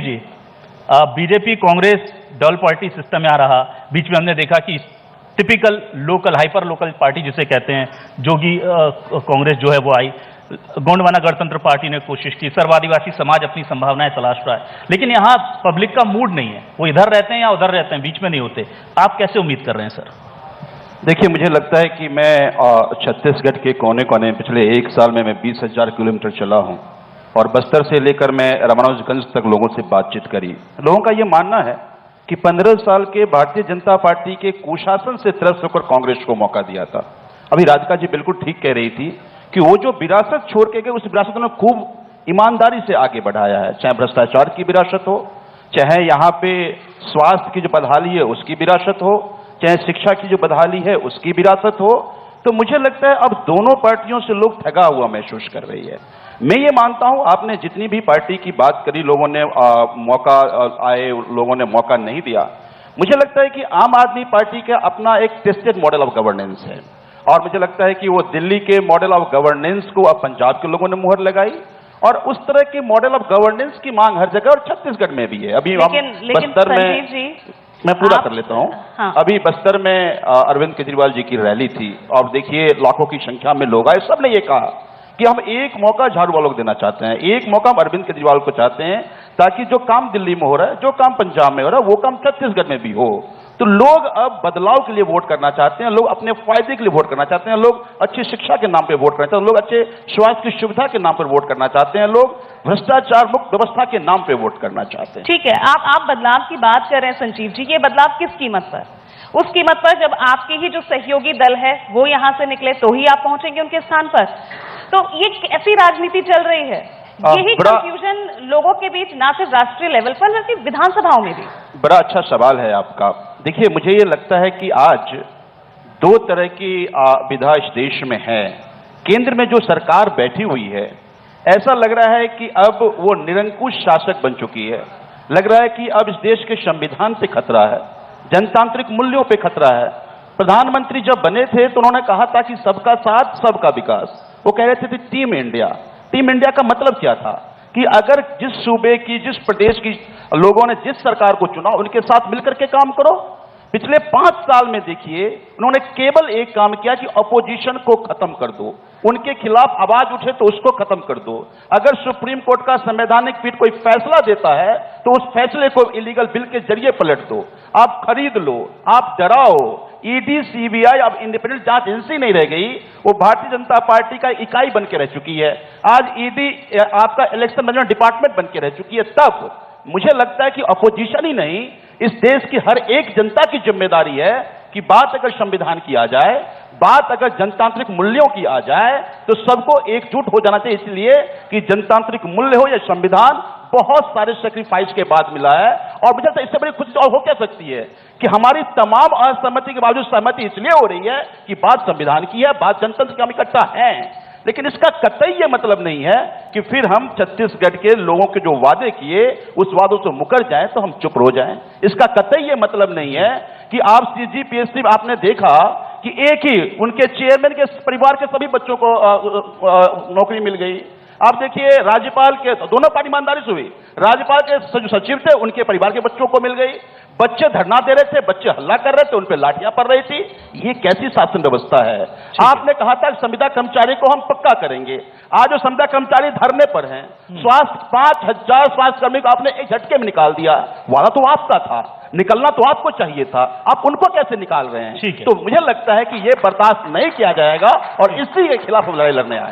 जी, BJP Congress double party system में आ रहा। बीच में हमने देखा कि typical local hyper local party जिसे कहते हैं, जोगी कांग्रेस जो है वो आई। गोंडवाना गणतंत्र पार्टी ने कोशिश की, सर्व आदिवासी समाज अपनी संभावनाएं तलाश रहा है, लेकिन यहाँ पब्लिक का मूड नहीं है। वो इधर रहते हैं या उधर रहते हैं, बीच में नहीं होते। आप कैसे उम्मीद कर रहे हैं सर? देखिए, मुझे लगता है कि मैं छत्तीसगढ़ के कोने कोने पिछले 1 साल में मैं 20,000 किलोमीटर चला हूं और बस्तर से लेकर मैं रामानुजगंज तक लोगों से बातचीत करी। लोगों का यह मानना है कि 15 साल के भारतीय जनता पार्टी के कुशासन से त्रस्त होकर कांग्रेस को मौका दिया था। अभी राधिका जी बिल्कुल ठीक कह रही थी कि वो जो विरासत छोड़ के गए, उस विरासत ने खूब ईमानदारी से आगे बढ़ाया है। चाहे भ्रष्टाचार की विरासत हो, चाहे यहाँ पे स्वास्थ्य की जो बदहाली है उसकी विरासत हो, चाहे शिक्षा की जो बदहाली है उसकी विरासत हो। तो मुझे लगता है अब दोनों पार्टियों से लोग ठगा हुआ महसूस कर रही है। मैं ये मानता हूं, आपने जितनी भी पार्टी की बात करी, लोगों ने मौका आए, लोगों ने मौका नहीं दिया। मुझे लगता है कि आम आदमी पार्टी का अपना एक टेस्टेड मॉडल ऑफ गवर्नेंस है और मुझे लगता है कि वो दिल्ली के मॉडल ऑफ गवर्नेंस को अब पंजाब के लोगों ने मुहर लगाई और उस तरह के मॉडल ऑफ गवर्नेंस की मांग हर जगह और छत्तीसगढ़ में भी है। अभी बस्तर में मैं पूरा कर लेता हूं। हाँ। अभी बस्तर में अरविंद केजरीवाल जी की रैली थी और देखिए लाखों की संख्या में लोग आए। सबने ये कहा कि हम एक मौका झाड़ू वालों को देना चाहते हैं, एक मौका हम अरविंद केजरीवाल को चाहते हैं, ताकि जो काम दिल्ली में हो रहा है, जो काम पंजाब में हो रहा है, वो काम छत्तीसगढ़ में भी हो। तो लोग अब बदलाव के लिए वोट करना चाहते हैं, लोग अपने फायदे के लिए वोट करना चाहते हैं, लोग अच्छी शिक्षा के नाम पे वोट करना चाहते हैं, लोग अच्छे स्वास्थ्य की सुविधा के नाम पर वोट करना चाहते हैं, लोग भ्रष्टाचार मुक्त व्यवस्था के नाम पे वोट करना चाहते हैं। ठीक है, आप बदलाव की बात कर रहे हैं संजीव जी, ये बदलाव किस कीमत पर? उस कीमत पर जब आपके ही जो सहयोगी दल है वो यहां से निकले तो ही आप पहुंचेंगे उनके स्थान पर। तो ये कैसी राजनीति चल रही है? यही कंफ्यूजन लोगों के बीच ना सिर्फ राष्ट्रीय लेवल पर बल्कि विधानसभाओं में भी। बड़ा अच्छा सवाल है आपका। देखिए, मुझे ये लगता है कि आज 2 तरह की विधा इस देश में है। केंद्र में जो सरकार बैठी हुई है, ऐसा लग रहा है कि अब वो निरंकुश शासक बन चुकी है। लग रहा है कि अब इस देश के संविधान पे खतरा है, जनतांत्रिक मूल्यों पे खतरा है। प्रधानमंत्री जब बने थे तो उन्होंने कहा था कि सबका साथ सबका विकास। वो कह रहे थे टीम इंडिया। टीम इंडिया का मतलब क्या था कि अगर जिस सूबे की, जिस प्रदेश की लोगों ने जिस सरकार को चुना, उनके साथ मिलकर के काम करो। पिछले 5 साल में देखिए, उन्होंने केवल एक काम किया कि अपोजिशन को खत्म कर दो, उनके खिलाफ आवाज उठे तो उसको खत्म कर दो। अगर सुप्रीम कोर्ट का संवैधानिक पीठ कोई फैसला देता है तो उस फैसले को इलीगल बिल के जरिए पलट दो, आप खरीद लो, आप डराओ। ईडी, सीबीआई अब इंडिपेंडेंट जांच एजेंसी नहीं रह गई, वो भारतीय जनता पार्टी का इकाई बन के रह चुकी है। आज ईडी आपका इलेक्शन मैनेजमेंट डिपार्टमेंट बन के रह चुकी है। तब मुझे लगता है कि अपोजिशन ही नहीं, इस देश की हर एक जनता की जिम्मेदारी है कि बात अगर संविधान की आ जाए, बात अगर जनतांत्रिक मूल्यों की आ जाए, तो सबको एकजुट हो जाना चाहिए। इसलिए कि जनतांत्रिक मूल्य हो या संविधान, बहुत सारे सेक्रीफाइस के बाद मिला है। और मुझे लगता है इससे बड़ी खुशी और हो क्या सकती है कि हमारी तमाम असहमति के बावजूद सहमति इसलिए हो रही है कि बात संविधान की है, बात जनतंत्र की, हम इकट्ठा हैं। लेकिन इसका कतई ये मतलब नहीं है कि फिर हम छत्तीसगढ़ के लोगों के जो वादे किए उस वादों से मुकर जाएं तो हम चुप हो जाएं। इसका कतई ये मतलब नहीं है कि आप सीजीपीएससी आपने देखा कि एक ही उनके चेयरमैन के परिवार के सभी बच्चों को नौकरी मिल गई। आप देखिए, राज्यपाल के दोनों पार्टी ईमानदारी से हुई, राज्यपाल के जो सचिव थे उनके परिवार के बच्चों को मिल गई। बच्चे धरना दे रहे थे, बच्चे हल्ला कर रहे थे, उन पे लाठियां पड़ रही थी। ये कैसी शासन व्यवस्था है? आपने कहा था कि संविदा कर्मचारी को हम पक्का करेंगे, आज जो संविदा कर्मचारी धरने पर हैं, स्वास्थ्य 5,000 स्वास्थ्यकर्मी को आपने एक झटके में निकाल दिया। वादा तो आपका था, निकलना तो आपको चाहिए था, आप उनको कैसे निकाल रहे हैं? तो मुझे लगता है कि ये बर्दाश्त नहीं किया जाएगा और इसी के खिलाफ हम लड़ाई लड़ने आए।